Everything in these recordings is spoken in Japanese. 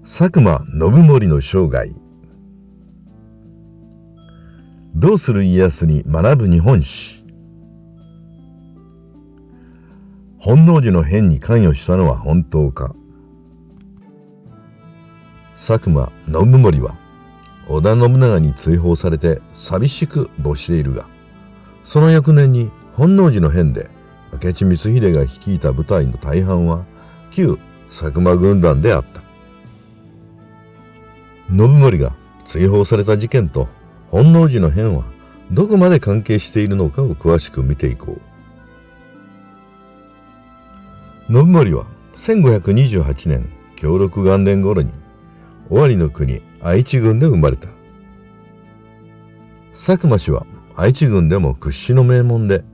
佐久間信盛の生涯。どうする家康に学ぶ日本史。本能寺の変に関与したのは本当か。佐久間信盛は織田信長に追放されて寂しく没しているが、その翌年に本能寺の変で明智光秀が率いた部隊の大半は旧佐久間軍団であった。信盛が追放された事件と本能寺の変はどこまで関係しているのかを詳しく見ていこう。信盛は1528年享禄元年頃に尾張の国愛知郡で生まれた。佐久間氏は愛知郡でも屈指の名門で、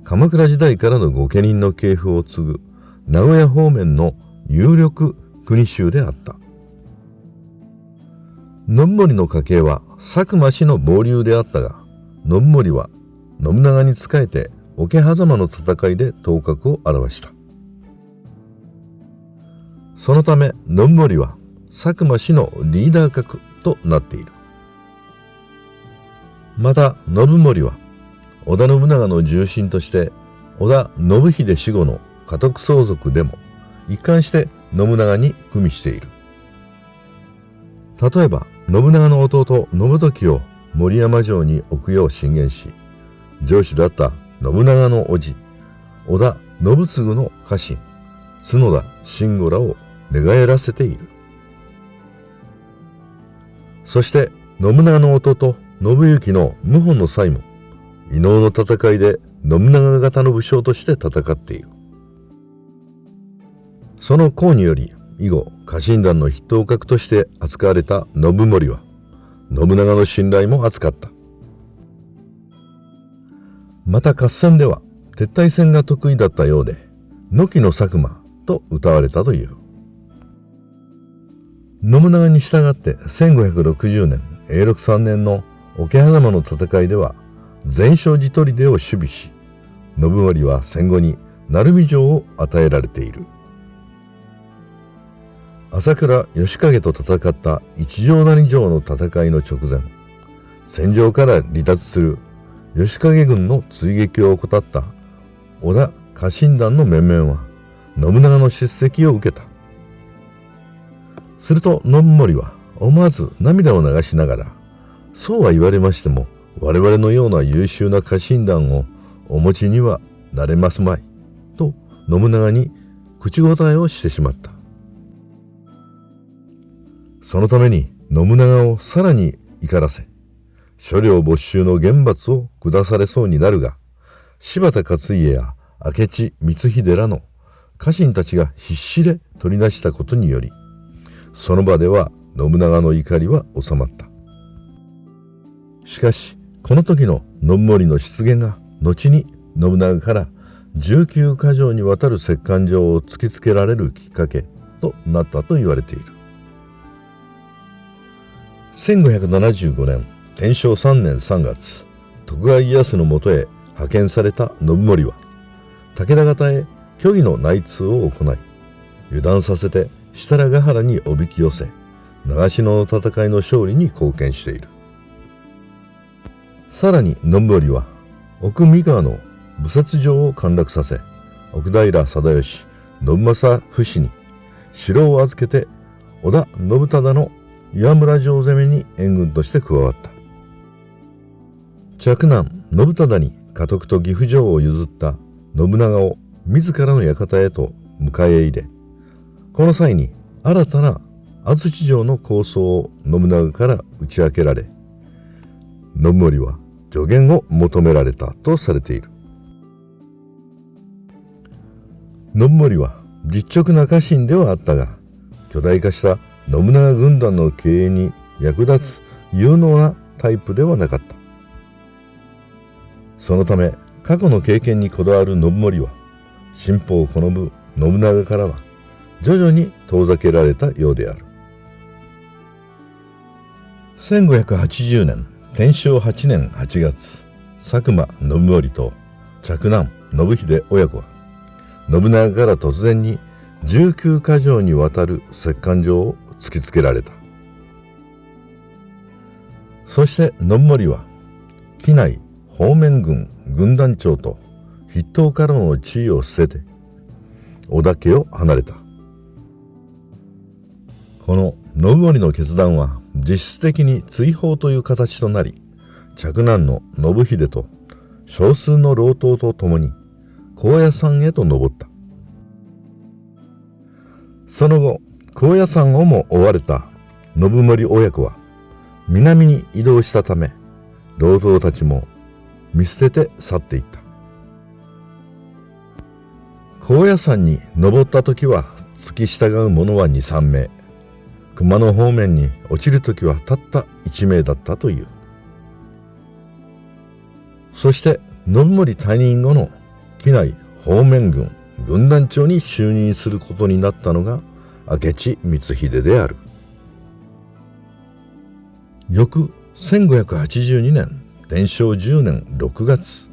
鎌倉時代からの御家人の系譜を継ぐ名古屋方面の有力国衆であった。信盛の家系は佐久間氏の傍流であったが、信盛は信長に仕えて桶狭間の戦いで頭角を現した。そのため信盛は佐久間氏のリーダー格となっている。また信盛は織田信長の重臣として織田信秀死後の家督相続でも一貫して信長に組みしている。例えば信長の弟信時を森山城に置くよう進言し、城主だった信長の叔父織田信次の家臣角田信吾らを寝返らせている。そして信長の弟信行の謀反の際も伊能の戦いで信長方の武将として戦っている。その功により以後家臣団の筆頭格として扱われた信盛は信長の信頼も厚かった。また合戦では撤退戦が得意だったようで、野木の佐久間と謳われたという。信長に従って1560年永禄3年の桶狭間の戦いでは全勝寺砦を守備し、信盛は戦後に鳴海城を与えられている。朝倉義景と戦った一条谷城の戦いの直前、戦場から離脱する義景軍の追撃を怠った織田家臣団の面々は信長の叱責を受けた。すると信盛は思わず涙を流しながら、そうは言われましても我々のような優秀な家臣団をお持ちにはなれますまいと信長に口答えをしてしまった。そのために信長をさらに怒らせ、所領没収の厳罰を下されそうになるが、柴田勝家や明智光秀らの家臣たちが必死で取り出したことにより、その場では信長の怒りは収まった。しかしこの時の信盛の出現が後に信長から19か条にわたる折檻状を突きつけられるきっかけとなったと言われている。1575年天正3年3月、徳川家康のもとへ派遣された信盛は武田方へ虚偽の内通を行い、油断させて設楽ヶ原におびき寄せ、長篠の戦いの勝利に貢献している。さらに信盛は奥三河の武説城を陥落させ、奥平貞義信正不死に城を預けて織田信忠の岩村城攻めに援軍として加わった。嫡男信忠に家督と岐阜城を譲った信長を自らの館へと迎え入れ、この際に新たな安土城の構想を信長から打ち明けられ、信盛は助言を求められたとされている。信盛は実直な家臣ではあったが、巨大化した信長軍団の経営に役立つ有能なタイプではなかった。そのため過去の経験にこだわる信盛は、進歩を好む信長からは徐々に遠ざけられたようである。1580年天正8年8月、佐久間信盛と嫡男信秀親子は信長から突然に19か条にわたる折檻状を突きつけられた。そして信盛は畿内方面軍軍団長と筆頭からの地位を捨てて織田家を離れた。この信盛の決断は実質的に追放という形となり、嫡男の信秀と少数の老頭と共に高野山へと登った。その後、高野山をも追われた信盛親子は南に移動したため、老頭たちも見捨てて去っていった。高野山に登った時は付き従う者は2、3名、熊野方面に落ちる時はたった1名だったという。そして信盛退任後の畿内方面軍軍団長に就任することになったのが明智光秀である。翌1582年天正10年6月、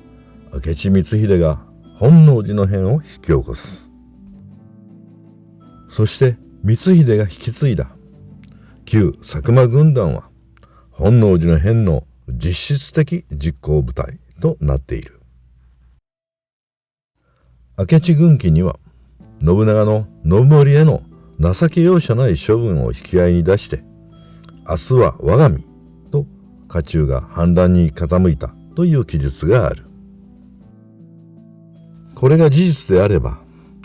明智光秀が本能寺の変を引き起こす。そして光秀が引き継いだ旧佐久間軍団は本能寺の変の実質的実行部隊となっている。明智軍記には信長の信盛への情け容赦ない処分を引き合いに出して、明日は我が身と家中が反乱に傾いたという記述がある。これが事実であれば、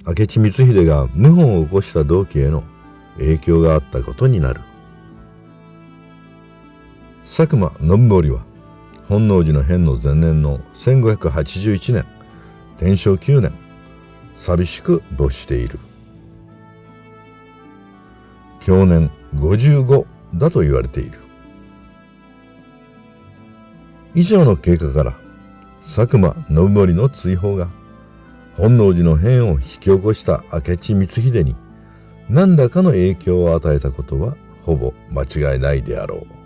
明智光秀が謀反を起こした同期への影響があったことになる。佐久間信盛は本能寺の変の前年の1581年天正9年、寂しく没している。享年55だと言われている。以上の経過から佐久間信盛の追放が本能寺の変を引き起こした明智光秀に何らかの影響を与えたことはほぼ間違いないであろう。